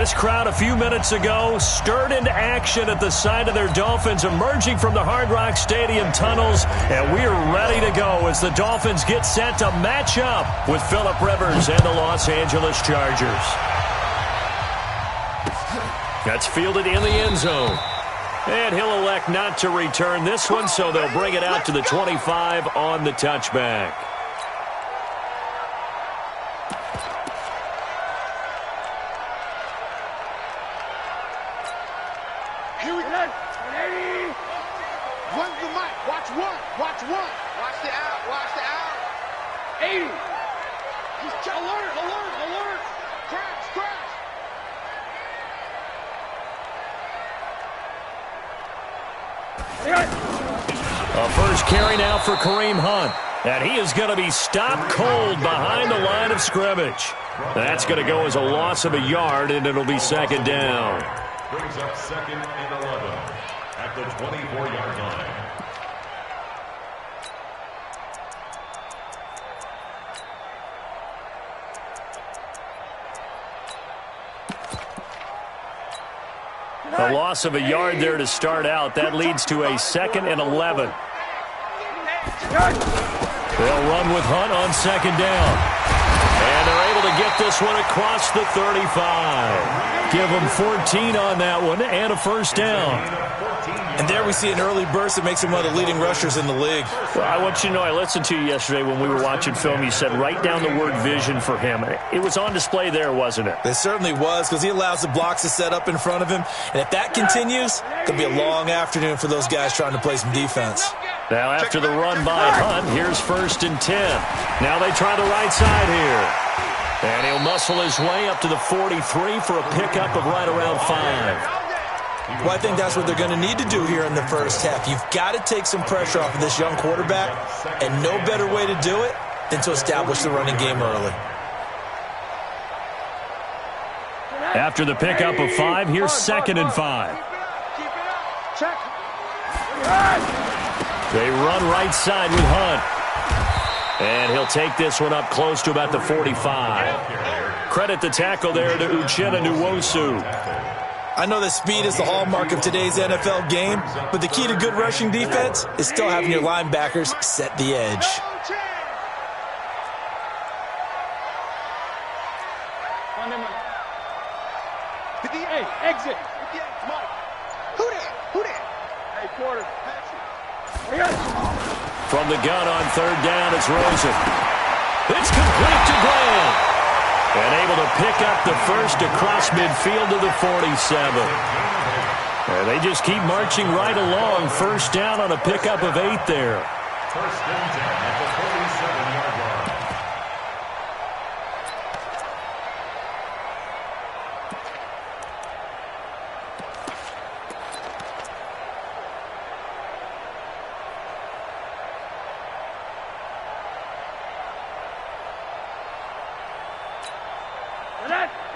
This crowd a few minutes ago stirred into action at the side of their Dolphins emerging from the Hard Rock Stadium tunnels, and we're ready to go as the Dolphins get set to match up with Phillip Rivers and the Los Angeles Chargers. That's fielded in the end zone. And he'll elect not to return this one, so they'll bring it out to the 25 on the touchback. Here we go. 180. One's the mic. Watch one. Watch one. Watch the out. Watch the out. 80. He's alert. Alert. Alert. Crash. Crash. A first carry now for Kareem Hunt. And he is going to be stopped cold behind the line of scrimmage. That's going to go as a loss of a yard, and it'll be second down. Brings up 2nd and 11 at the 24-yard line. A loss of a yard there to start out. That leads to a 2nd and 11. They'll run with Hunt on second down. And they're able to get this one across the 35. Give them 14 on that one and a first down. And there we see an early burst that makes him one of the leading rushers in the league. Well, I want you to know, I listened to you yesterday when we were watching film. You said write down the word vision for him. It was on display there, wasn't it? It certainly was, because he allows the blocks to set up in front of him. And if that continues, it could be a long afternoon for those guys trying to play some defense. Now after the run by Hunt, here's 1st and 10. Now they try the right side here. And he'll muscle his way up to the 43 for a pickup of right around 5. Well, I think that's what they're going to need to do here in the first half. You've got to take some pressure off of this young quarterback, and no better way to do it than to establish the running game early. After the pickup of 5, here's 2nd and 5. They run right side with Hunt. And he'll take this one up close to about the 45. Credit the tackle there to Uchenna Nwosu. I know that speed is the hallmark of today's NFL game, but the key to good rushing defense is still having your linebackers set the edge. Hey, exit. Who that? Who that? Hey, quarter. From the gun on 3rd down, it's Rosen. It's complete to Graham. And able to pick up the first across midfield to the 47. And they just keep marching right along. First down on a pickup of 8 there. First and 10 at the 47-yard line.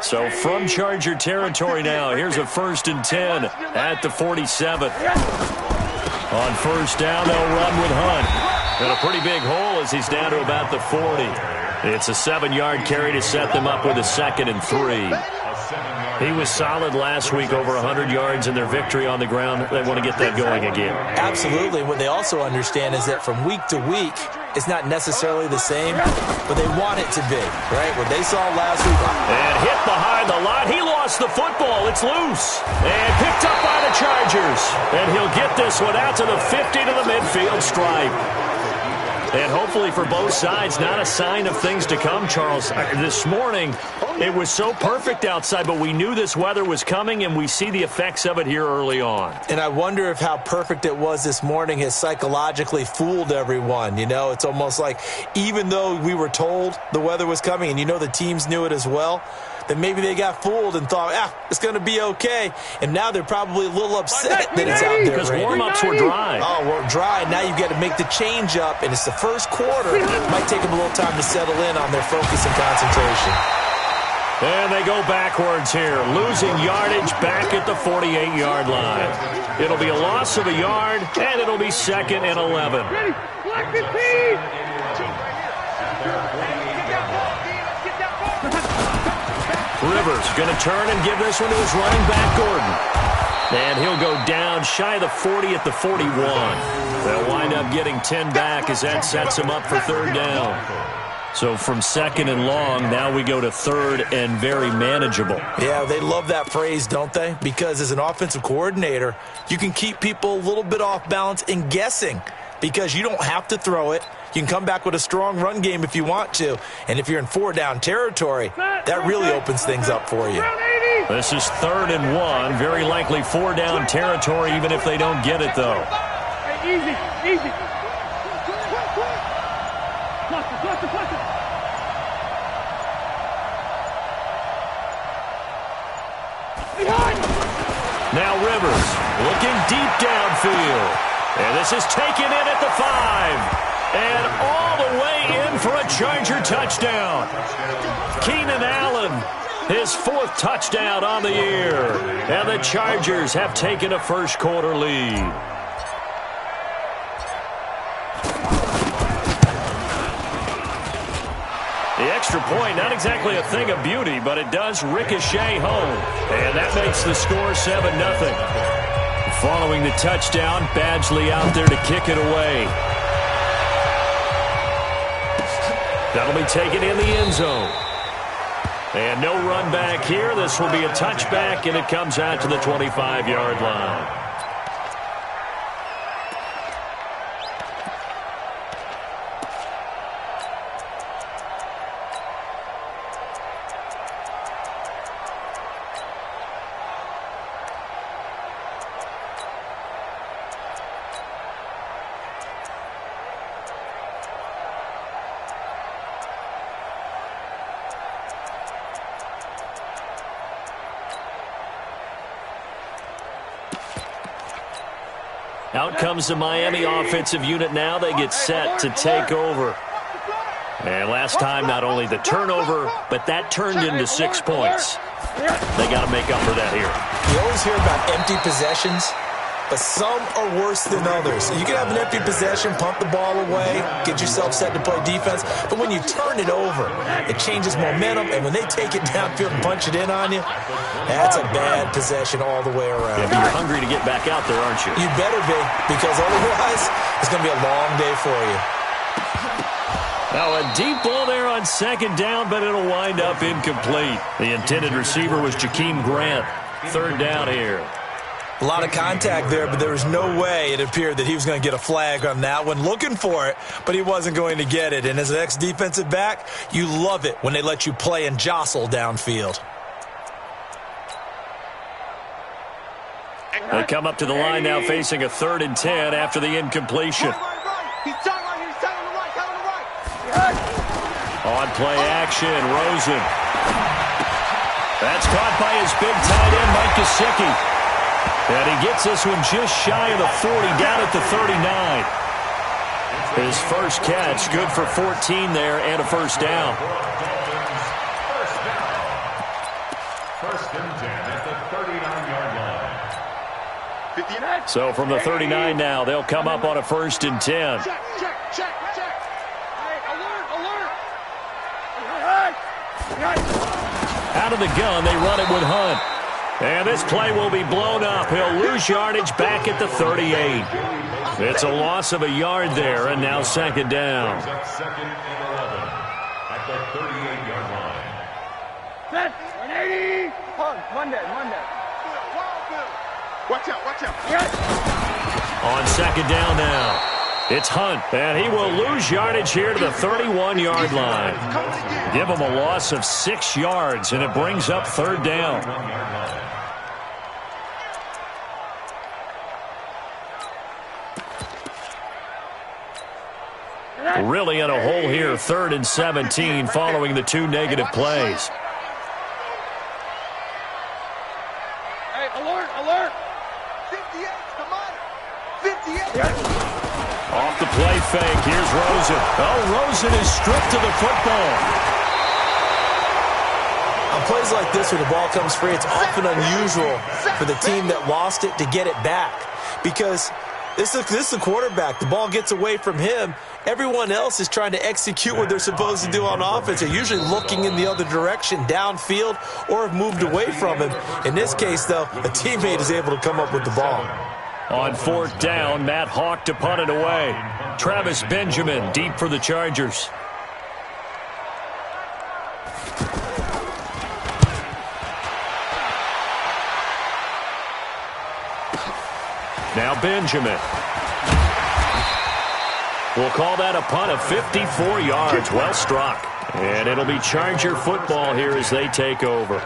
So from Charger territory now, here's a 1st and 10 at the 47. On first down, they'll run with Hunt. And a pretty big hole as he's down to about the 40. It's a 7-yard carry to set them up with a 2nd and 3. He was solid last week, over 100 yards in their victory on the ground. They want to get that going again. Absolutely. What they also understand is that from week to week, it's not necessarily the same, but they want it to be, right? What they saw last week. And hit behind the line. He lost the football. It's loose. And picked up by the Chargers. And he'll get this one out to the 50 to the midfield stripe. And hopefully for both sides, not a sign of things to come, Charles. This morning, it was so perfect outside, but we knew this weather was coming, and we see the effects of it here early on. And I wonder if how perfect it was this morning has psychologically fooled everyone. You know, it's almost like even though we were told the weather was coming, and you know the teams knew it as well, that maybe they got fooled and thought, it's going to be okay. And now they're probably a little upset that it's out there. Because warm-ups were dry. Oh, we're dry. Now you've got to make the change up, and it's the first quarter. It might take them a little time to settle in on their focus and concentration. And they go backwards here, losing yardage back at the 48-yard line. It'll be a loss of a yard, and it'll be 2nd and 11. Rivers going to turn and give this one to his running back, Gordon. And he'll go down shy of the 40 at the 41. They'll wind up getting 10 back as that sets him up for third down. So from second and long, now we go to third and very manageable. Yeah, they love that phrase, don't they? Because as an offensive coordinator, you can keep people a little bit off balance and guessing because you don't have to throw it. You can come back with a strong run game if you want to. And if you're in four-down territory, that really opens things up for you. This is 3rd and 1. Very likely 4-down territory, even if they don't get it, though. Easy, easy. Cluster. Now Rivers looking deep downfield. And this is taken in at the 5. And all the way in for a Charger touchdown. Keenan Allen, his 4th touchdown on the year. And the Chargers have taken a first-quarter lead. The extra point, not exactly a thing of beauty, but it does ricochet home. And that makes the score 7-0. Following the touchdown, Badgley out there to kick it away. That'll be taken in the end zone. And no run back here. This will be a touchback, and it comes out to the 25-yard line. Out comes the Miami offensive unit now. They get set to take over. And last time, not only the turnover, but that turned into 6 points. They got to make up for that here. You always hear about empty possessions, but some are worse than others. You can have an empty possession, pump the ball away, get yourself set to play defense, but when you turn it over, it changes momentum, and when they take it downfield and punch it in on you, that's a bad possession all the way around. Yeah, but you're hungry to get back out there, aren't you? You better be, because otherwise it's going to be a long day for you. Now a deep ball there on second down, but it'll wind up incomplete. The intended receiver was Jakeem Grant. Third down here. A lot of contact there, but there was no way it appeared that he was going to get a flag on that one. Looking for it, but he wasn't going to get it. And as an ex-defensive back, you love it when they let you play and jostle downfield. They come up to the line now facing a 3rd and 10 after the incompletion. On play action, Rosen. That's caught by his big tight end, Mike Gesicki. And he gets this one just shy of the 40, down at the 39. His first catch, good for 14 there and a first down. First and 10 at the 39-yard line. So from the 39 now, they'll come up on a 1st and 10. Check. Hey, alert. Out of the gun, they run it with Hunt. And this play will be blown up. He'll lose yardage back at the 38. It's a loss of a yard there, and now second down. Second and 11 at the 38-yard line. Set. 180. Monday. Watch out. Yes. On second down now, it's Hunt, and he will lose yardage here to the 31-yard line. Give him a loss of 6 yards, and it brings up third down. Really in a hole here, 3rd and 17, following the 2 negative plays. Hey, alert. 58, come on. 58. Off the play fake, here's Rosen. Oh, Rosen is stripped to the football. On plays like this where the ball comes free, it's often unusual for the team that lost it to get it back. Because This is the quarterback. The ball gets away from him. Everyone else is trying to execute what they're supposed to do on offense. They're usually looking in the other direction, downfield, or have moved away from him. In this case, though, a teammate is able to come up with the ball. On fourth down, Matt Hawk to punt it away. Travis Benjamin deep for the Chargers. Now Benjamin. We'll call that a punt of 54 yards. Well struck. And it'll be Charger football here as they take over.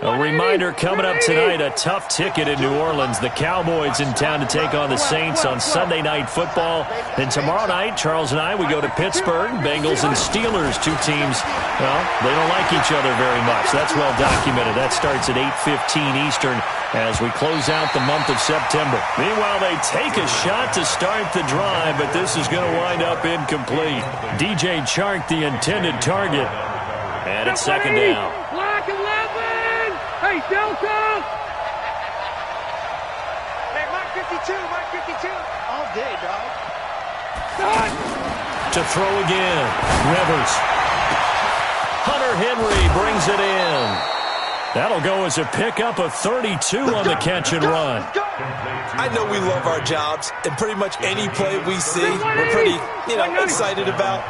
A reminder coming up tonight, a tough ticket in New Orleans. The Cowboys in town to take on the Saints on Sunday Night Football. And tomorrow night, Charles and I, we go to Pittsburgh. Bengals and Steelers, two teams, well, they don't like each other very much. That's well documented. That starts at 8:15 Eastern as we close out the month of September. Meanwhile, they take a shot to start the drive, but this is going to wind up incomplete. DJ Chark, the intended target. And it's second down. Black 11! Hey, Delta! Hey, Mike 52, Mike 52. All day, dog. To throw again. Rivers. Hunter Henry brings it in. That'll go as a pickup of 32 on the catch and run. I know we love our jobs, and pretty much any play we see, we're pretty, excited about.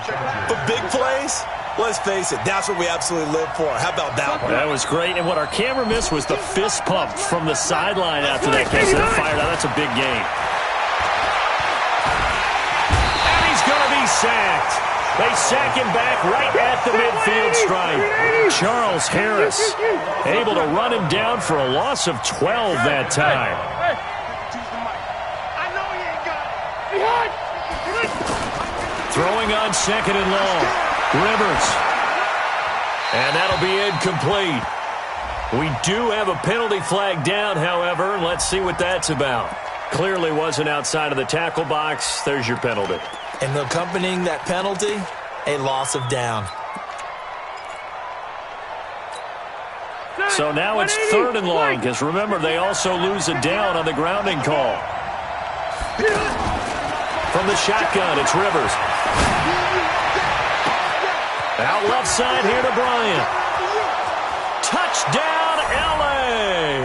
But big plays, let's face it, that's what we absolutely live for. How about that one? That was great, and what our camera missed was the fist pump from the sideline after that catch. That fired out. That's a big game. And he's going to be sacked. They sack him back right at the midfield stripe. Charles Harris able to run him down for a loss of 12 that time. Throwing on second and long. Rivers. And that'll be incomplete. We do have a penalty flag down, however. Let's see what that's about. Clearly wasn't outside of the tackle box. There's your penalty. And accompanying that penalty, a loss of down. So now it's third and long, because remember, they also lose a down on the grounding call. From the shotgun, it's Rivers. Out left side here to Bryant. Touchdown, L.A.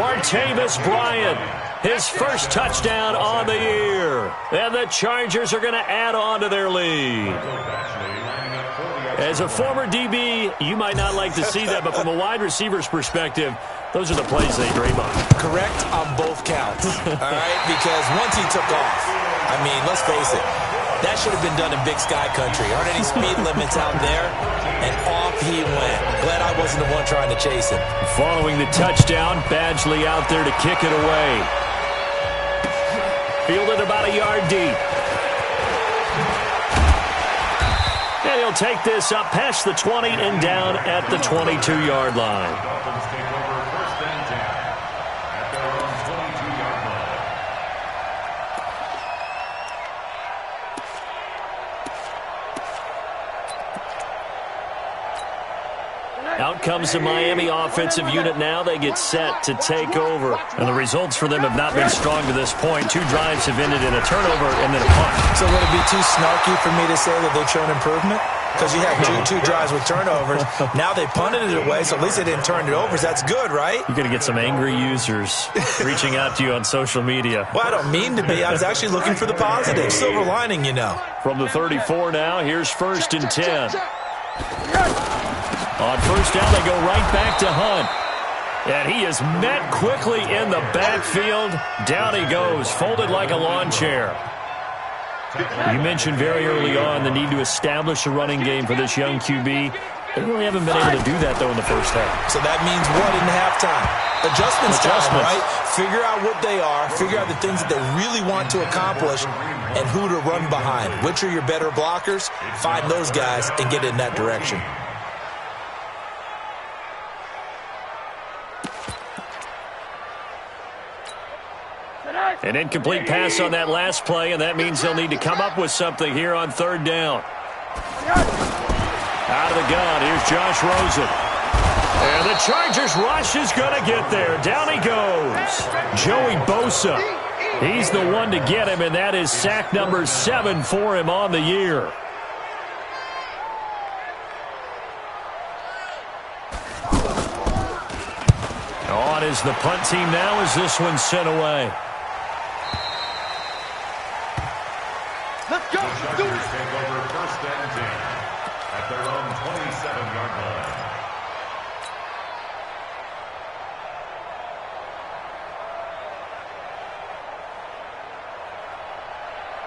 Martavis Bryant. His first touchdown on the year. And the Chargers are going to add on to their lead. As a former DB, you might not like to see that, but from a wide receiver's perspective, those are the plays they dream of. Correct on both counts, all right? Because once he took off, I mean, let's face it, that should have been done in Big Sky Country. Aren't any speed limits out there? And off he went. Glad I wasn't the one trying to chase him. Following the touchdown, Badgley out there to kick it away. Fielded about a yard deep. And he'll take this up past the 20 and down at the 22-yard line. Out comes the Miami offensive unit now. They get set to take over. And the results for them have not been strong to this point. Two drives have ended in a turnover and then a punt. So would it be too snarky for me to say that they've shown improvement? Because you have two drives with turnovers. Now they punted it away, so at least they didn't turn it over. So that's good, right? You're going to get some angry users reaching out to you on social media. Well, I don't mean to be. I was actually looking for the positive. Silver lining, you know. From the 34 now, here's first and 10. On first down, they go right back to Hunt. And he is met quickly in the backfield. Down he goes, folded like a lawn chair. You mentioned very early on the need to establish a running game for this young QB. They really haven't been able to do that, though, in the first half. So that means what in halftime? Adjustments time, right? Figure out what they are, figure out the things that they really want to accomplish, and who to run behind. Which are your better blockers? Find those guys and get in that direction. An incomplete pass on that last play, and that means they'll need to come up with something here on third down. Out of the gun, here's Josh Rosen. And the Chargers rush is going to get there. Down he goes. Joey Bosa. He's the one to get him, and that is sack number 7 for him on the year. On is the punt team now as this one's sent away. Let's go. The Chargers take over 1st and 10 at their own 27-yard line.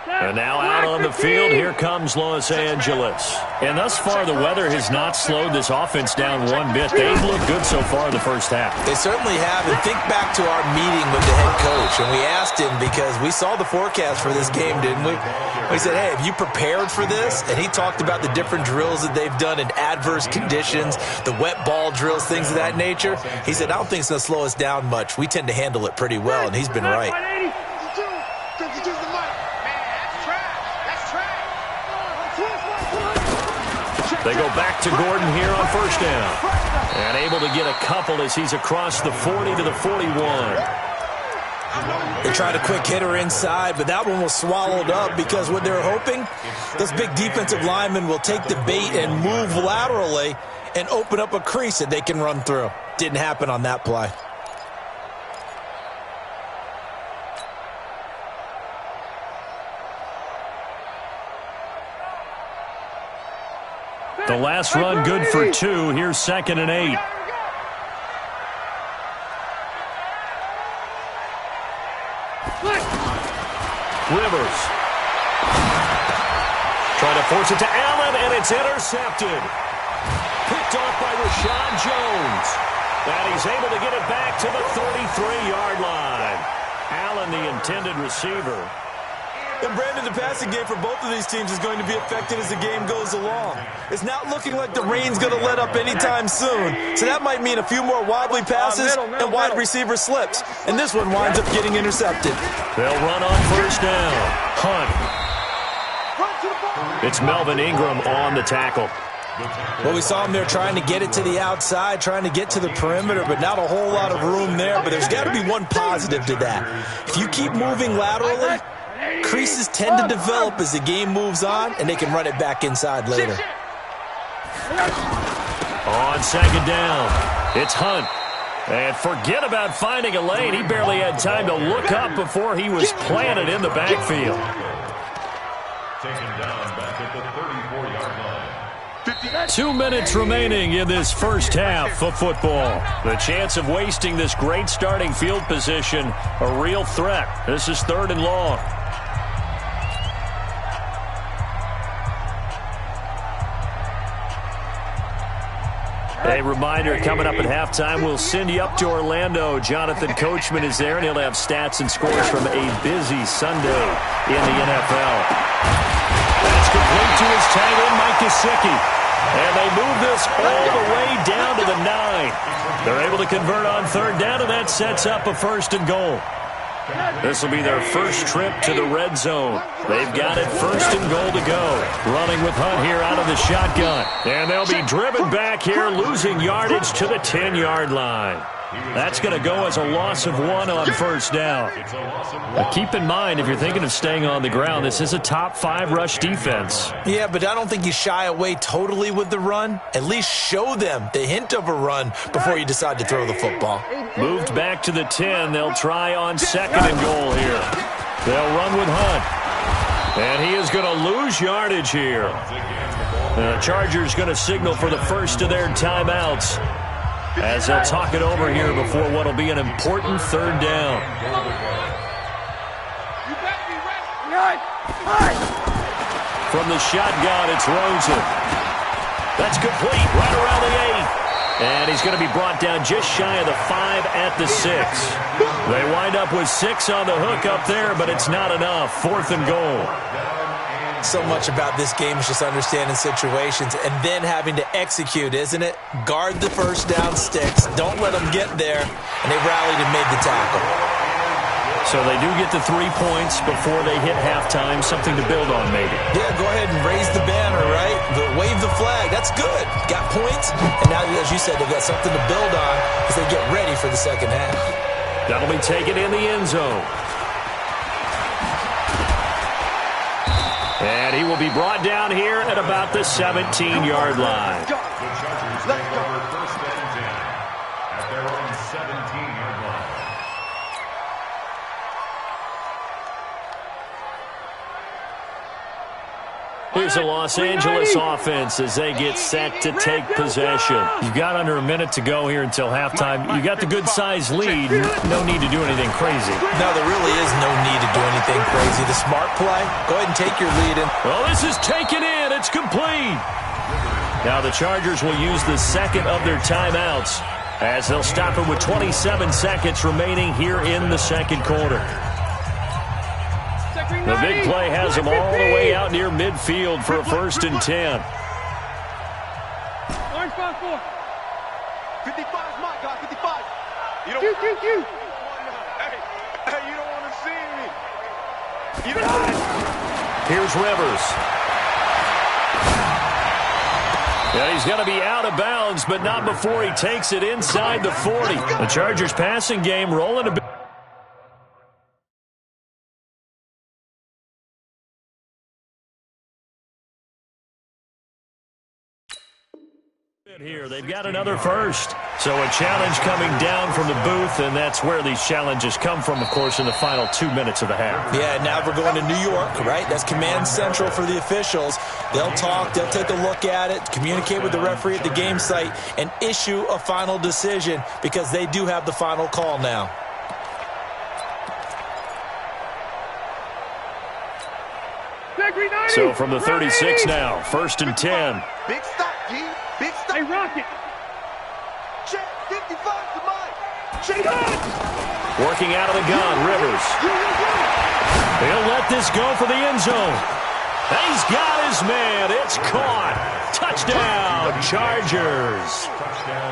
And now out on the field, here comes Los Angeles. And thus far, the weather has not slowed this offense down one bit. They've looked good so far in the first half. They certainly have. And think back to our meeting with the head coach. And we asked him, because we saw the forecast for this game, didn't we? We said, hey, have you prepared for this? And he talked about the different drills that they've done in adverse conditions, the wet ball drills, things of that nature. He said, I don't think it's going to slow us down much. We tend to handle it pretty well, and he's been right. They go back to Gordon here on 1st down. And able to get a couple as he's across the 40 to the 41. They tried a quick hitter inside, but that one was swallowed up because what they're hoping, those big defensive linemen will take the bait and move laterally and open up a crease that they can run through. Didn't happen on that play. The last run good for 2. Here's 2nd and 8. Rivers. Trying to force it to Allen, and it's intercepted. Picked off by Rashad Jones. And he's able to get it back to the 33-yard line. Allen, the intended receiver. And Brandon, the passing game for both of these teams is going to be affected as the game goes along. It's not looking like the rain's going to let up anytime soon. So that might mean a few more wobbly passes and wide receiver slips. And this one winds up getting intercepted. They'll run on 1st down. Hunt. It's Melvin Ingram on the tackle. Well, we saw him there trying to get it to the outside, trying to get to the perimeter, but not a whole lot of room there. But there's got to be one positive to that. If you keep moving laterally, creases tend to develop as the game moves on, and they can run it back inside later. On 2nd down, it's Hunt. And forget about finding a lane. He barely had time to look up before he was planted in the backfield. Taken down back at the 34-yard line. 2 minutes remaining in this first half of football. The chance of wasting this great starting field position, a real threat. This is 3rd and long. A reminder, coming up at halftime, we'll send you up to Orlando. Jonathan Coachman is there, and he'll have stats and scores from a busy Sunday in the NFL. That's complete to his tight end, Mike Gesicki. And they move this all the way down to the 9. They're able to convert on 3rd down, and that sets up a 1st and goal. This will be their first trip to the red zone. They've got it 1st and goal to go. Running with Hunt here out of the shotgun. And they'll be driven back here, losing yardage to the 10-yard line. That's going to go as a loss of 1 on 1st down. Now keep in mind, if you're thinking of staying on the ground, this is a top 5 rush defense. Yeah, but I don't think you shy away totally with the run. At least show them the hint of a run before you decide to throw the football. Moved back to the 10. They'll try on 2nd and goal here. They'll run with Hunt. And he is going to lose yardage here. The Chargers going to signal for the first of their timeouts, as they'll talk it over here before what will be an important 3rd down. From the shotgun, it's Rosen. That's complete, right around the 8. And he's going to be brought down just shy of the 5 at the 6. They wind up with 6 on the hook up there, but it's not enough. 4th and goal. So much about this game is just understanding situations and then having to execute, isn't it? Guard the 1st down sticks. Don't let them get there. And they rallied and made the tackle. So they do get the 3 points before they hit halftime, something to build on maybe. Yeah, go ahead and raise the banner, right? Wave the flag. That's good. Got points, and now, as you said, they've got something to build on as they get ready for the second half. That'll be taken in the end zone. And he will be brought down here at about the 17-yard line. The Chargers take over first and 10 at their own 17-yard line. Here's the Los Angeles offense as they get set to take possession. You've got under a minute to go here until halftime. You got the good-sized lead. No need to do anything crazy. No, there really is no need to do anything crazy. The smart play, go ahead and take your lead in. Well, this is taken in. It's complete. Now the Chargers will use the second of their timeouts as they'll stop it with 27 seconds remaining here in the second quarter. The big play has them all the way out near midfield for a first and 10. Orange 5-4. 55 is my guy, 55. You don't Hey, you don't want to see me. Here's Rivers. Yeah, he's going to be out of bounds, but not before he takes it inside the 40. The Chargers passing game rolling a bit. Here, they've got another first. So a challenge coming down from the booth, and that's where these challenges come from, of course, in the final 2 minutes of the half. Yeah, now we're going to New York, right? That's command central for the officials. They'll talk, they'll take a look at it, communicate with the referee at the game site, and issue a final decision because they do have the final call now. So from the 36 now, first and 10. Big stop, G. Big stop. Hey, Rocket. Check 55 to mine. Check Working out of the gun, Rivers. He'll let this go for the end zone. He's got his man. It's caught. Touchdown, Chargers.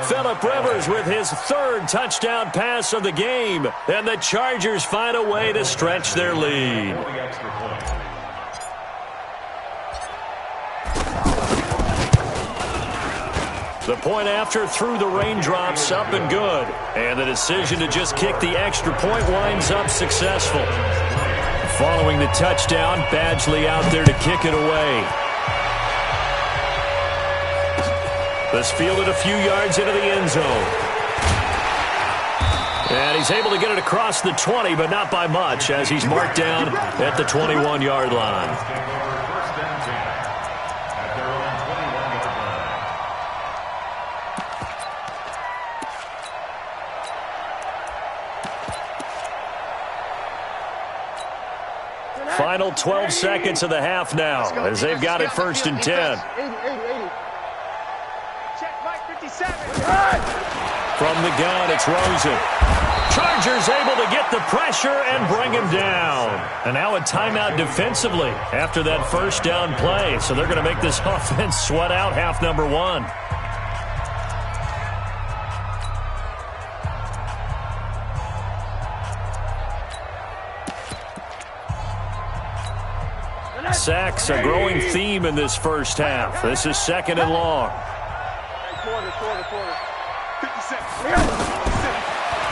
Phillip Rivers with his third touchdown pass of the game. And the Chargers find a way to stretch their lead. The point after through the raindrops, up and good. And the decision to just kick the extra point winds up successful. Following the touchdown, Badgley out there to kick it away. This fielded a few yards into the end zone. And he's able to get it across the 20, but not by much, as he's marked down at the 21-yard line. Final 12 seconds of the half now, as they've got it first and 10. From the gun, it's Rosen. Chargers able to get the pressure and bring him down. And now a timeout defensively after that first down play. So they're going to make this offense sweat out half number one. Sacks, a growing theme in this first half. This is second and long.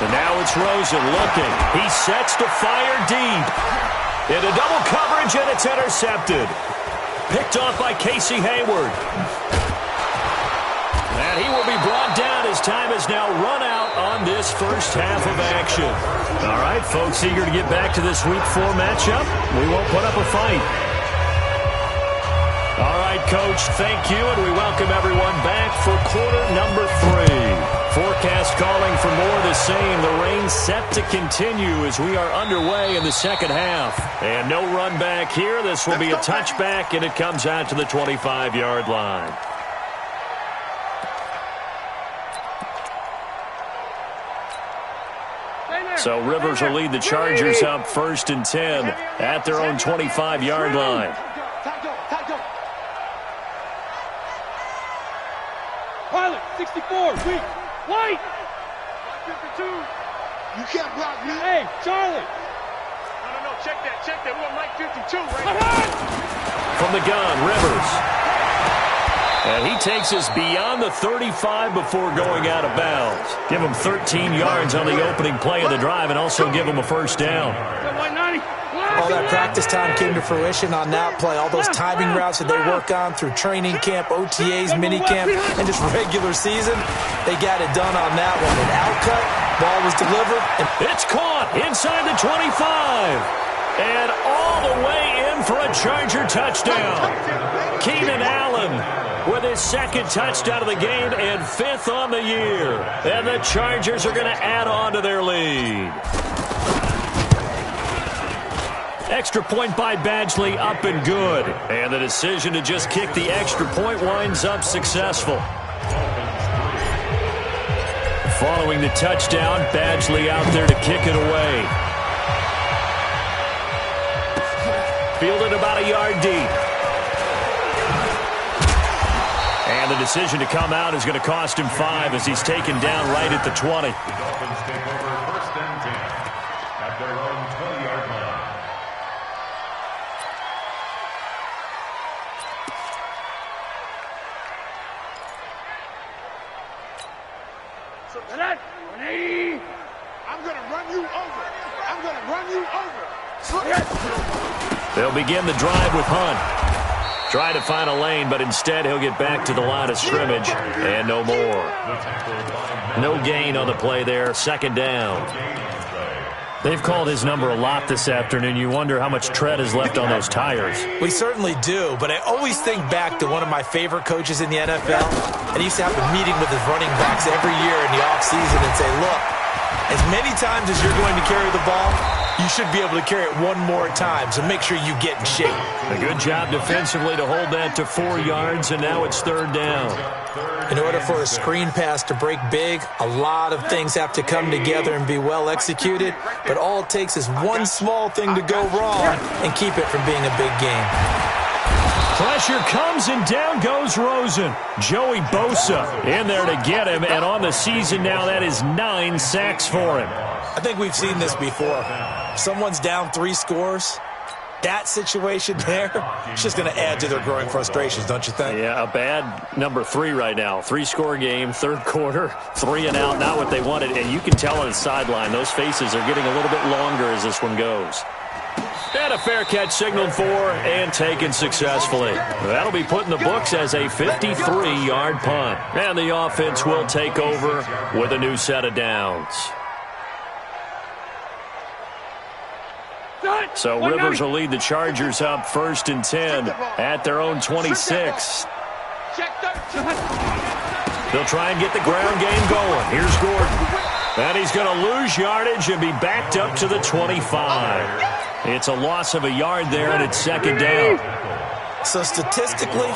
And now it's Rosen looking. He sets to fire deep. Into double coverage, and it's intercepted. Picked off by Casey Hayward. And he will be brought down as time has now run out on this first half of action. All right, folks, eager to get back to this Week 4 matchup. We won't put up a fight. All right, Coach, thank you, and we welcome everyone back for quarter number 3. Forecast calling for more of the same. The rain set to continue as we are underway in the second half. And no run back here. This will be a touchback, and it comes out to the 25-yard line. So Rivers will lead the Chargers up first and 10 at their own 25-yard line. Pilot, 64, weak, white. 52. You can't block me. Hey, Charlie, Check that. We're on Mike 52 right From the gun, Rivers. And he takes us beyond the 35 before going out of bounds. Give him 13 yards on the opening play of the drive and also give him a first down. All that practice time came to fruition on that play. All those timing routes that they work on through training camp, OTAs, minicamp, and just regular season, they got it done on that one. An outcut, ball was delivered. And it's caught inside the 25. And all the way in for a Charger touchdown. Keenan Allen with his second touchdown of the game and 5th on the year. And the Chargers are going to add on to their lead. Extra point by Badgley, up and good. And the decision to just kick the extra point winds up successful. Following the touchdown, Badgley out there to kick it away. Fielded about a yard deep. And the decision to come out is going to cost him 5 as he's taken down right at the 20. The Dolphins take over 1st and 10 at their own 20-yard line. So that 180. I'm going to run you over. They'll begin the drive with Hunt. Try to find a lane, but instead he'll get back to the line of scrimmage and no more. No gain on the play there. 2nd down. They've called his number a lot this afternoon. You wonder how much tread is left on those tires. We certainly do, but I always think back to one of my favorite coaches in the NFL. And he used to have a meeting with his running backs every year in the offseason and say, look, as many times as you're going to carry the ball, you should be able to carry it one more time, so make sure you get in shape. A good job defensively to hold that to 4 yards, and now it's 3rd down. In order for a screen pass to break big, a lot of things have to come together and be well executed, but all it takes is one small thing to go wrong and keep it from being a big game. Pressure comes, and down goes Rosen. Joey Bosa in there to get him, and on the season now, that is 9 sacks for him. I think we've seen this before. Someone's down 3 scores. That situation there, it's just going to add to their growing frustrations, don't you think? Yeah, a bad number 3 right now. 3-score game, 3rd quarter, 3 and out, not what they wanted. And you can tell on the sideline, those faces are getting a little bit longer as this one goes. And a fair catch signaled for and taken successfully. That'll be put in the books as a 53-yard punt. And the offense will take over with a new set of downs. So Rivers will lead the Chargers up 1st and 10 at their own 26. They'll try and get the ground game going. Here's Gordon. And he's going to lose yardage and be backed up to the 25. It's a loss of a yard there, and it's 2nd down. So statistically,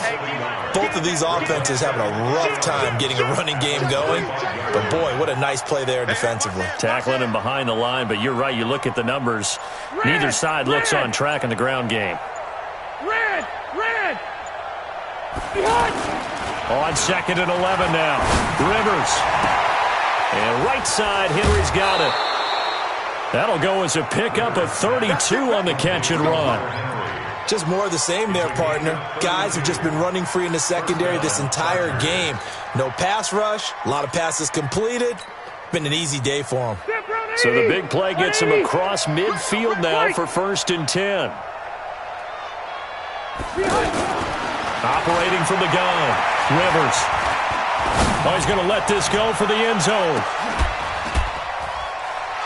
both of these offenses having a rough time getting a running game going. But, boy, what a nice play there defensively. Tackling him behind the line, but you're right. You look at the numbers. Neither side looks on track in the ground game. Red! On 2nd and 11 now. Rivers. And right side, Henry's got it. That'll go as a pickup of 32 on the catch and run. Just more of the same there, partner. Guys have just been running free in the secondary this entire game. No pass rush, a lot of passes completed. Been an easy day for them. So the big play gets him across midfield now for 1st and 10. Operating from the gun, Rivers. Oh, he's going to let this go for the end zone.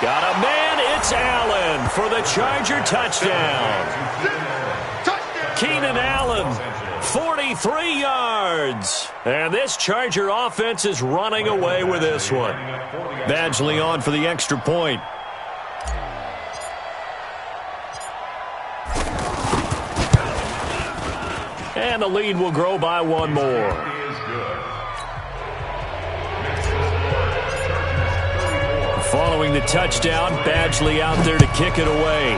Got a man, it's Allen for the Charger touchdown. Keenan Allen, 43 yards. And this Charger offense is running away with this one. Badgley on for the extra point. And the lead will grow by 1 more. Following the touchdown, Badgley out there to kick it away.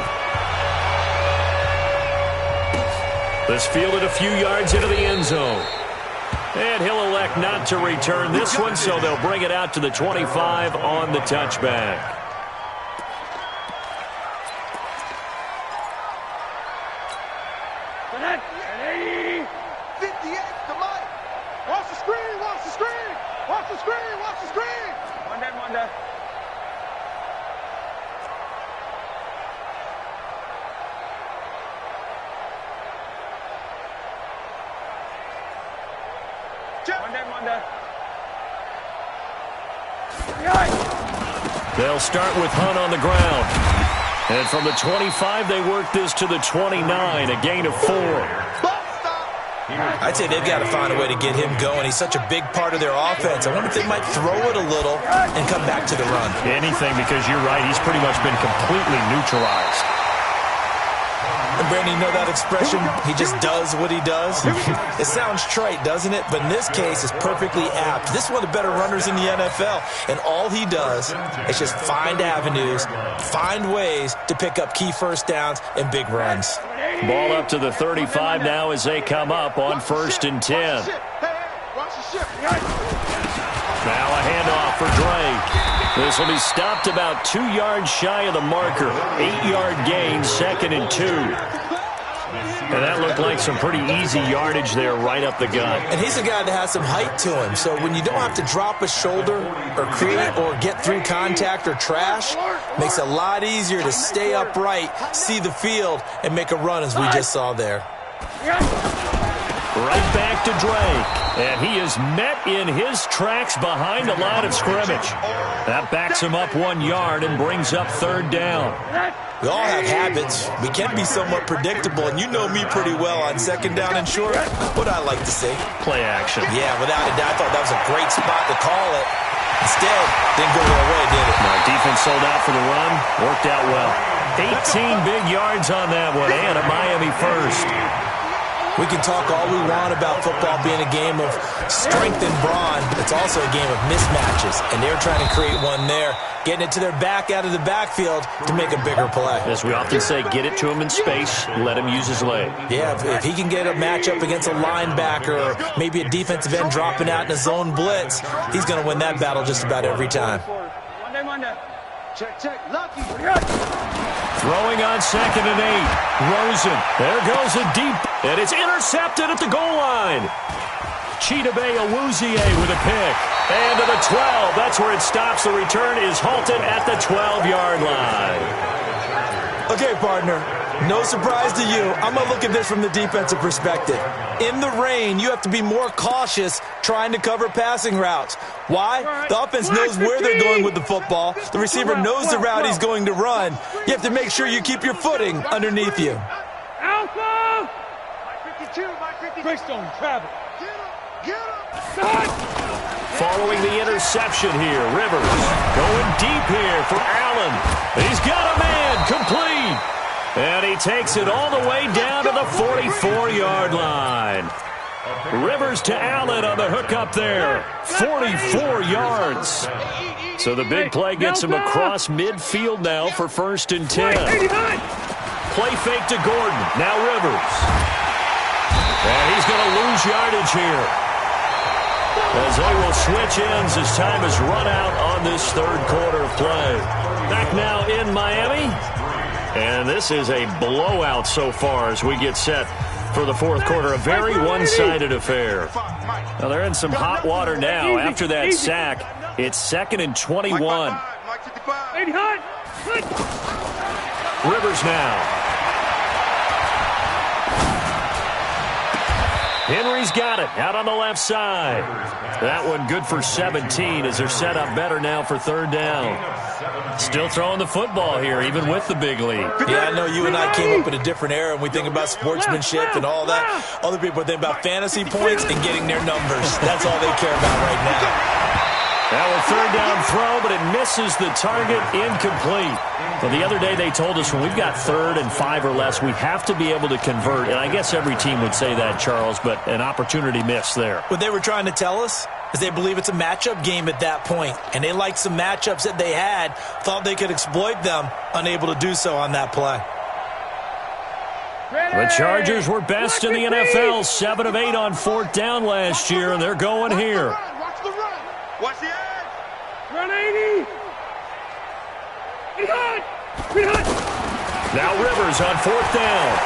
This fielded a few yards into the end zone. And he'll elect not to return this one, so they'll bring it out to the 25 on the touchback. Set. 80. 58 to Mike. Watch the screen. Watch the screen. Watch the screen. Watch the screen. One dead. One dead. They'll start with Hunt on the ground. And from the 25, they work this to the 29, a gain of 4. I'd say they've got to find a way to get him going. He's such a big part of their offense. I wonder if they might throw it a little and come back to the run. Anything, because you're right, he's pretty much been completely neutralized. And Brandon, you know that expression? He just does what he does. It sounds trite, doesn't it? But in this case, it's perfectly apt. This is one of the better runners in the NFL. And all he does is just find avenues, find ways to pick up key first downs and big runs. Ball up to the 35 now as they come up on 1st and 10. Now a handoff for Drake. This will be stopped about 2 yards shy of the marker. 8-yard gain, 2nd and 2. And that looked like some pretty easy yardage there right up the gut. And he's a guy that has some height to him. So when you don't have to drop a shoulder or create or get through contact or trash, makes it a lot easier to stay upright, see the field, and make a run as we just saw there. Right back to Drake. And he is met in his tracks behind the line of scrimmage. That backs him up 1 yard and brings up 3rd down. We all have habits. We can be somewhat predictable, and you know me pretty well on 2nd down and short. What I like to see. Play action. Yeah, without a doubt. I thought that was a great spot to call it. Instead, didn't go their way, did it? No, defense sold out for the run. Worked out well. 18 big yards on that one, and a Miami first. We can talk all we want about football being a game of strength and brawn. It's also a game of mismatches, and they're trying to create one there, getting it to their back out of the backfield to make a bigger play. As we often say, get it to him in space, let him use his leg. Yeah, if he can get a matchup against a linebacker or maybe a defensive end dropping out in a zone blitz, he's going to win that battle just about every time. Check. Lucky. Throwing on 2nd and 8. Rosen. There goes a deep. And it's intercepted at the goal line. Chidobe Awuzie with a pick. And to the 12. That's where it stops. The return is halted at the 12-yard line. Okay, partner. No surprise to you. I'm going to look at this from the defensive perspective. In the rain, you have to be more cautious trying to cover passing routes. Why? The offense knows where they're going with the football. The receiver knows the route he's going to run. You have to make sure you keep your footing underneath you. Alpha! My 52. Greystone, travel. Get him. Following the interception here, Rivers going deep here for Allen. He's got a man, complete. And he takes it all the way down to the 44-yard line. Rivers to Allen on the hook up there. 44 yards. So the big play gets him across midfield now for 1st and 10. Play fake to Gordon. Now Rivers. And he's going to lose yardage here, as they will switch ends as time is run out on this 3rd quarter of play. Back now in Miami. And this is a blowout so far as we get set for the 4th quarter. A very one-sided affair. Now they're in some hot water now after that sack. It's 2nd and 21. Rivers now. Henry's got it out on the left side. That one good for 17 as they're set up better now for 3rd down. Still throwing the football here, even with the big lead. Yeah, I know you and I came up in a different era and we think about sportsmanship and all that. Other people think about fantasy points and getting their numbers. That's all they care about right now. Now a 3rd down throw, but it misses the target, incomplete. Well, the other day they told us when we've got 3rd and 5 or less, we have to be able to convert. And I guess every team would say that, Charles, but an opportunity missed there. What they were trying to tell us is they believe it's a matchup game at that point. And they liked some matchups that they had, thought they could exploit them, unable to do so on that play. The Chargers were best in the NFL, 7 of 8 on 4th down last year, and they're going here. Watch the edge. Run 80. Now Rivers on 4th down.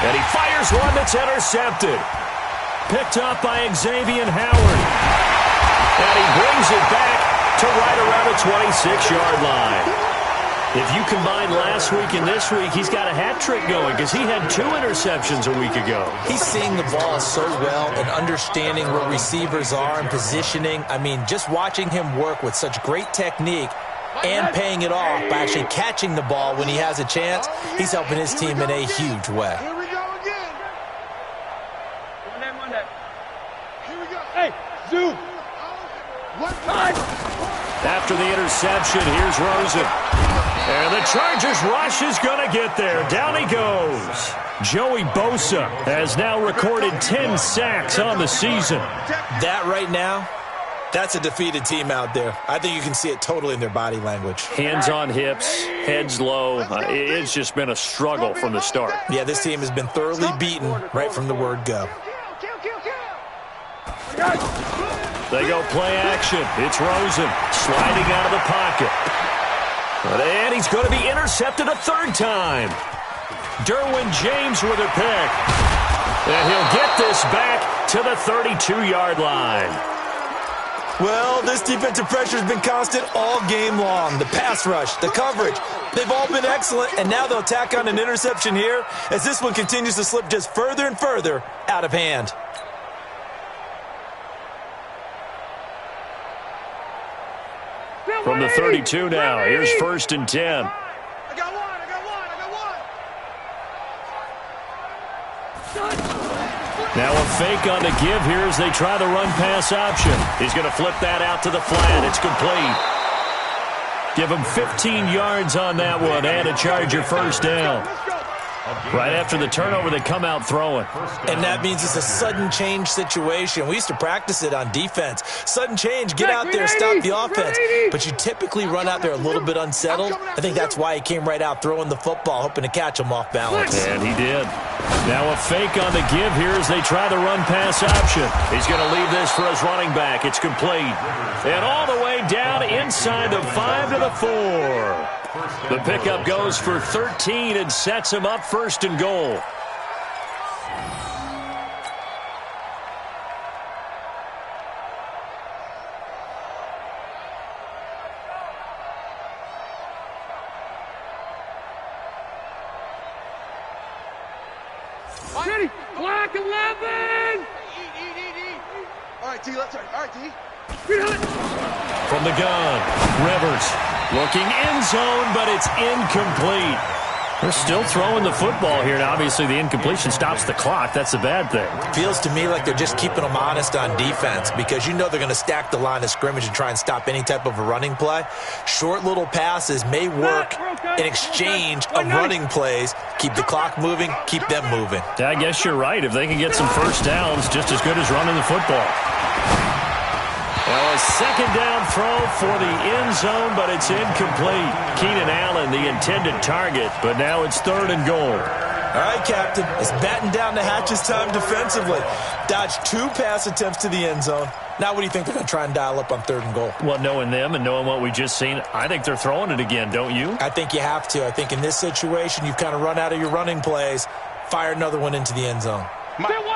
And he fires one that's intercepted. Picked up by Xavier Howard. And he brings it back to right around the 26-yard line. If you combine last week and this week, he's got a hat trick going because he had 2 interceptions a week ago. He's seeing the ball so well and understanding where receivers are and positioning. I mean, just watching him work with such great technique and paying it off by actually catching the ball when he has a chance, he's helping his team in a huge way. Here we go again. Here we go. Hey, Zoo. One time. After the interception, here's Rosen. And the Chargers rush is going to get there. Down he goes. Joey Bosa has now recorded 10 sacks on the season. That right now, that's a defeated team out there. I think you can see it totally in their body language. Hands on hips, heads low. It's just been a struggle from the start. Yeah, this team has been thoroughly beaten right from the word go. They go play action. It's Rosen sliding out of the pocket. And he's going to be intercepted a 3rd time. Derwin James with a pick. And he'll get this back to the 32-yard line. Well, this defensive pressure has been constant all game long. The pass rush, the coverage, they've all been excellent, and now they'll tack on an interception here as this one continues to slip just further and further out of hand. From the 32 now, here's 1st and 10. I got one. Now a fake on the give here as they try the run-pass option. He's going to flip that out to the flat. It's complete. Give him 15 yards on that one and a Charger 1st down. Right after the turnover, they come out throwing. And that means it's a sudden change situation. We used to practice it on defense. Sudden change, get out there, stop the offense. But you typically run out there a little bit unsettled. I think that's why he came right out throwing the football, hoping to catch him off balance. And he did. Now a fake on the give here as they try the run-pass option. He's going to leave this for his running back. It's complete. And all the way down inside the 5 to the 4. The pickup goes for 13 and sets him up 1st and goal. Ready? Black 11. All right, T, let's turn. All right, T. From the gun, Rivers looking end zone, but it's incomplete. They're still throwing the football here, and obviously the incompletion stops the clock. That's a bad thing. Feels to me like they're just keeping them honest on defense because you know they're going to stack the line of scrimmage and try and stop any type of a running play. Short little passes may work in exchange of running plays. Keep the clock moving, keep them moving. Yeah, I guess you're right. If they can get some 1st downs, just as good as running the football. Well, a 2nd down throw for the end zone, but it's incomplete. Keenan Allen, the intended target, but now it's 3rd and goal. All right, Captain, it's batten down the hatches time defensively. Dodged 2 pass attempts to the end zone. Now what do you think they're going to try and dial up on 3rd and goal? Well, knowing them and knowing what we just seen, I think they're throwing it again, don't you? I think you have to. I think in this situation, you've kind of run out of your running plays. Fire another one into the end zone.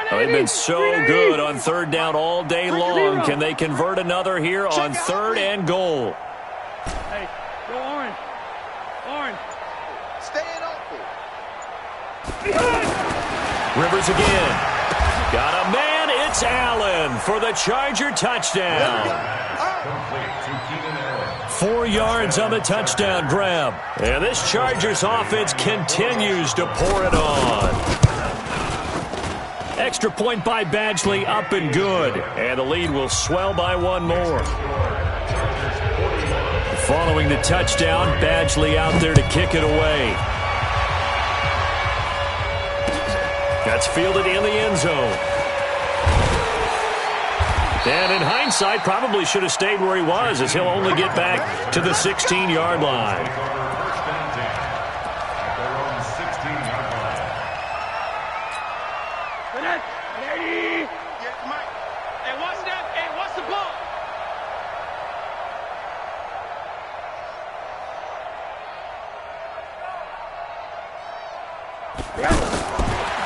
They've been so good on 3rd down all day long. Can they convert another here on 3rd and goal? Hey, go orange. Orange. Staying open. Rivers again. Got a man. It's Allen for the Charger touchdown. 4 yards on the touchdown grab. And this Chargers offense continues to pour it on. Extra point by Badgley, up and good. And the lead will swell by 1 more. Following the touchdown, Badgley out there to kick it away. That's fielded in the end zone. And in hindsight, probably should have stayed where he was, as he'll only get back to the 16-yard line.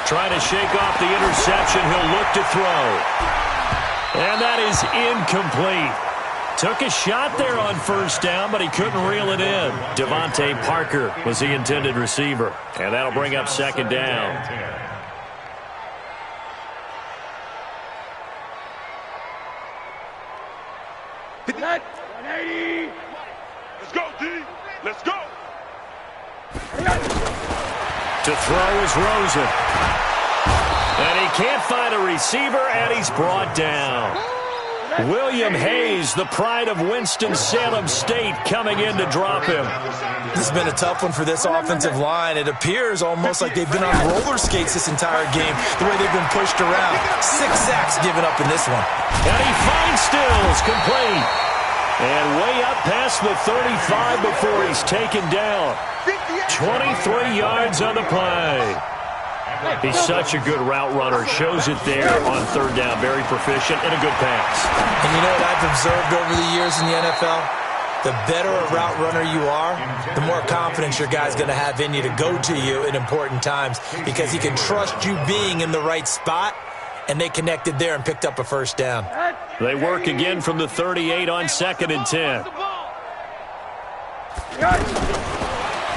Trying to shake off the interception. He'll look to throw. And that is incomplete. Took a shot there on first down, but he couldn't reel it in. Devontae Parker was the intended receiver. And that'll bring up second down. Hit that. 180. Let's go, D. Let's go. To throw is Rosen. And he can't find a receiver, and he's brought down. William Hayes, the pride of Winston-Salem State, coming in to drop him. This has been a tough one for this offensive line. It appears almost like they've been on roller skates this entire game, the way they've been pushed around. 6 sacks given up in this one. And he finds Stills, complete. And way up past the 35 before he's taken down. 23 yards on the play. He's such a good route runner. Shows it there on third down. Very proficient and a good pass. And you know what I've observed over the years in the NFL? The better a route runner you are, the more confidence your guy's going to have in you to go to you in important times because he can trust you being in the right spot, and they connected there and picked up a first down. They work again from the 38 on 2nd and 10.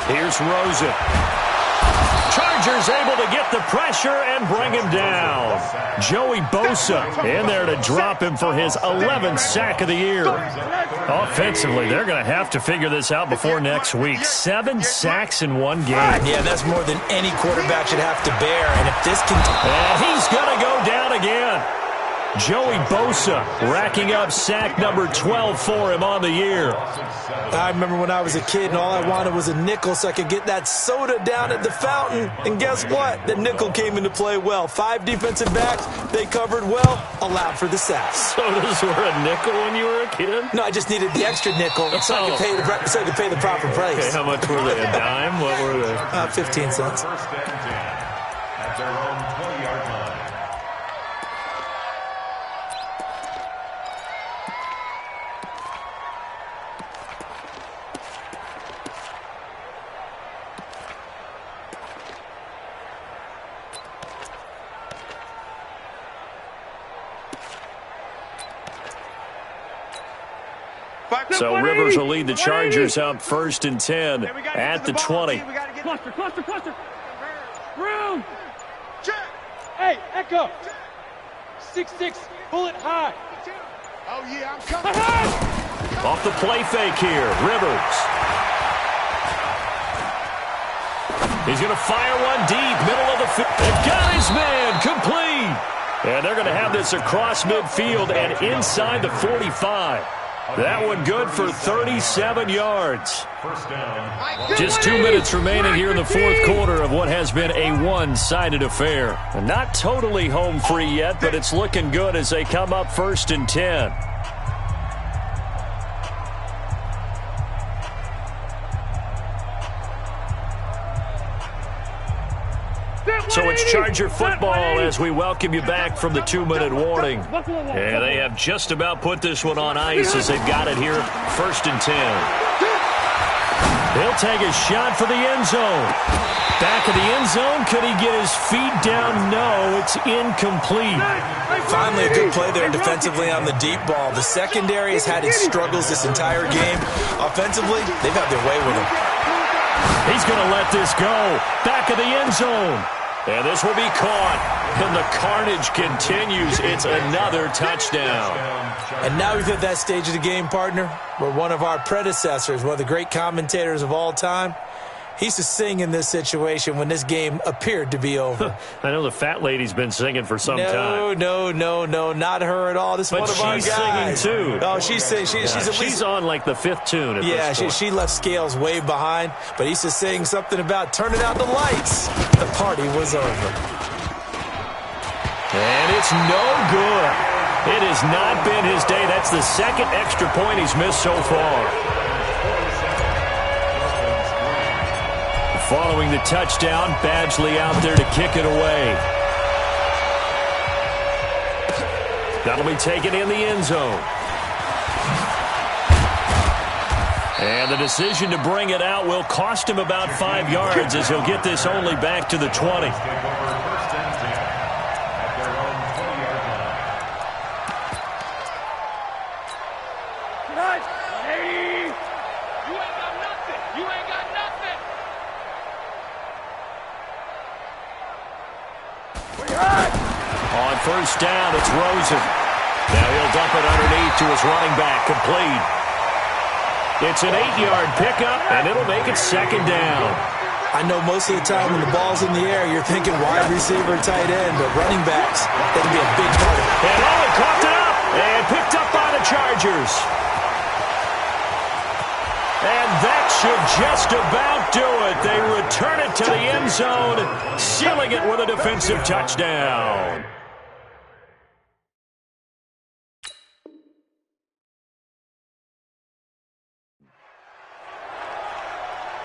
Here's Rosen. Chargers able to get the pressure and bring him down. Joey Bosa in there to drop him for his 11th sack of the year. Offensively, they're going to have to figure this out before next week. 7 sacks in one game. Yeah, that's more than any quarterback should have to bear. And if this can... And he's going to go down again. Joey Bosa racking up sack number 12 for him on the year. I remember when I was a kid and all I wanted was a nickel so I could get that soda down at the fountain. And guess what? The nickel came into play well. 5 defensive backs, they covered well, allowed for the sacks. Sodas were a nickel when you were a kid? No, I just needed the extra nickel so I could pay the proper price. Okay, how much were they? A dime? What were they? 15 cents. At their own 20-yard line. So Rivers will lead the Chargers up 1st and 10 at the 20. Cluster. Room. Hey, Echo. 6-6, bullet high. Oh, yeah, I'm coming. Off the play fake here, Rivers. He's going to fire one deep, middle of the field. They've got his man, complete. And they're going to have this across midfield and inside the 45. That one good for 37 yards. Just 2 minutes remaining here in the 4th quarter of what has been a one-sided affair. Not totally home free yet, but it's looking good as they come up 1st and 10. So it's Charger football as we welcome you back from the 2-minute warning. And they have just about put this one on ice as they've got it here, 1st and 10. He'll take a shot for the end zone. Back of the end zone, could he get his feet down? No, it's incomplete. Finally a good play there defensively on the deep ball. The secondary has had its struggles this entire game. Offensively, they've had their way with him. He's going to let this go. Back of the end zone. And this will be caught. And the carnage continues. It's another touchdown. And now we've hit that stage of the game, partner, where one of our predecessors, one of the great commentators of all time, he used to sing in this situation when this game appeared to be over. I know the fat lady's been singing for some time. No, not her at all. This is one of our guys. But she's singing, too. Oh, she's singing. She's on, like, the 5th tune at this point. She left Scales way behind, but he used to sing something about turning out the lights. The party was over. And it's no good. It has not been his day. That's the 2nd extra point he's missed so far. Following the touchdown, Badgley out there to kick it away. That'll be taken in the end zone. And the decision to bring it out will cost him about 5 yards as he'll get this only back to the 20. On first down, it's Rosen. Now he'll dump it underneath to his running back, complete. It's an 8-yard pickup, and it'll make it second down. I know most of the time when the ball's in the air, you're thinking wide receiver, tight end, but running backs, that can be a big part of it. And Owen caught it up and picked up by the Chargers. And that should just about do it. They return it to the end zone, sealing it with a defensive touchdown.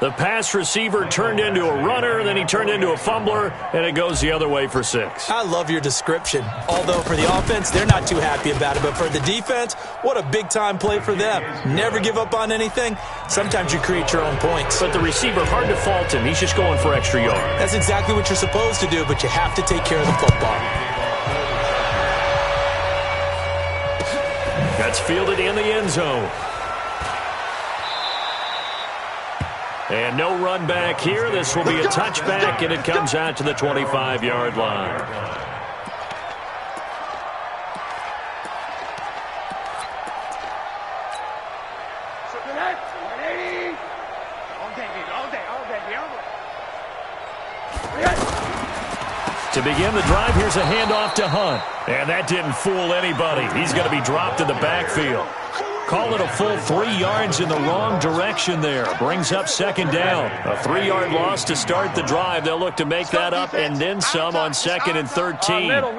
The pass receiver turned into a runner, then he turned into a fumbler, and it goes the other way for 6. I love your description. Although for the offense, they're not too happy about it. But for the defense, what a big-time play for them. Never give up on anything. Sometimes you create your own points. But the receiver, hard to fault him. He's just going for extra yards. That's exactly what you're supposed to do, but you have to take care of the football. That's fielded in the end zone. And no run back here. This will be a touchback, and it comes out to the 25-yard line. To begin the drive, here's a handoff to Hunt. And that didn't fool anybody. He's going to be dropped in the backfield. Call it a full 3 yards in the wrong direction there. Brings up second down. A 3-yard loss to start the drive. They'll look to make that up and then some on 2nd and 13. Middle.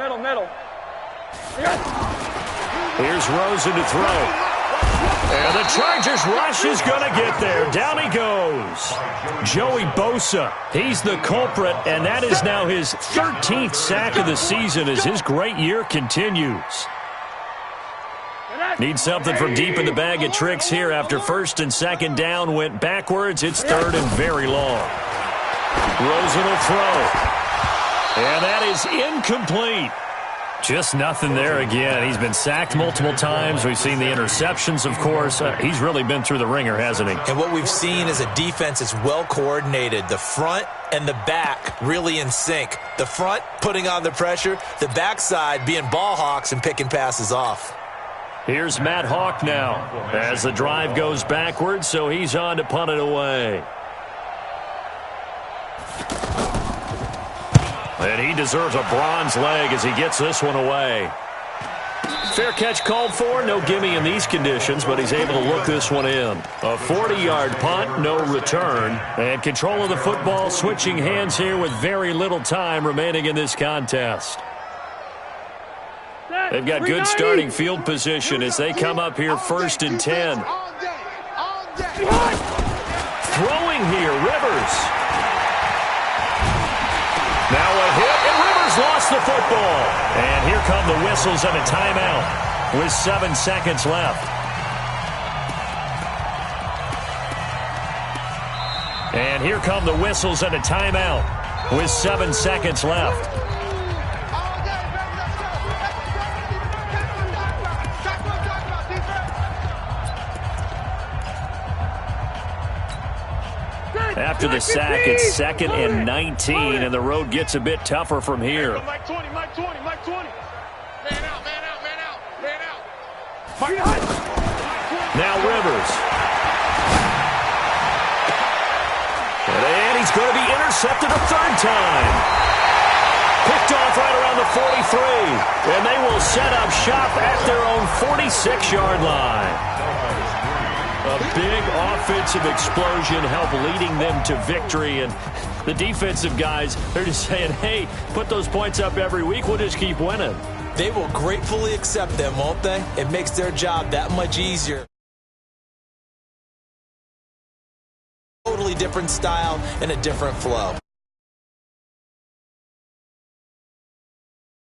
Here's Rosen to throw. And the Chargers rush is going to get there. Down he goes. Joey Bosa, he's the culprit, and that is now his 13th sack of the season as his great year continues. Need something from deep in the bag of tricks here after 1st and 2nd down went backwards. It's 3rd and very long. Rosen will throw. And that is incomplete. Just nothing there again. He's been sacked multiple times. We've seen the interceptions, of course. He's really been through the ringer, hasn't he? And what we've seen is a defense that's well coordinated. The front and the back really in sync. The front putting on the pressure. The backside being ball hawks and picking passes off. Here's Matt Hawk now as the drive goes backwards, so he's on to punt it away. And he deserves a bronze leg as he gets this one away. Fair catch called for, no gimme in these conditions, but he's able to look this one in. A 40-yard punt, no return, and control of the football switching hands here with very little time remaining in this contest. They've got good starting field position as they come up here 1st and 10. Throwing here, Rivers. Now a hit, and Rivers lost the football. And here come the whistles and a timeout with 7 seconds left. And here come the whistles and a timeout with 7 seconds left. After the sack, it's 2nd and 19, and the road gets a bit tougher from here. Mike 20. Man out. Now Rivers. And he's going to be intercepted a 3rd time. Picked off right around the 43, and they will set up shop at their own 46-yard line. A big offensive explosion helped leading them to victory, and the defensive guys, they're just saying, hey, put those points up every week, we'll just keep winning. They will gratefully accept them, won't they? It makes their job that much easier. Totally different style and a different flow.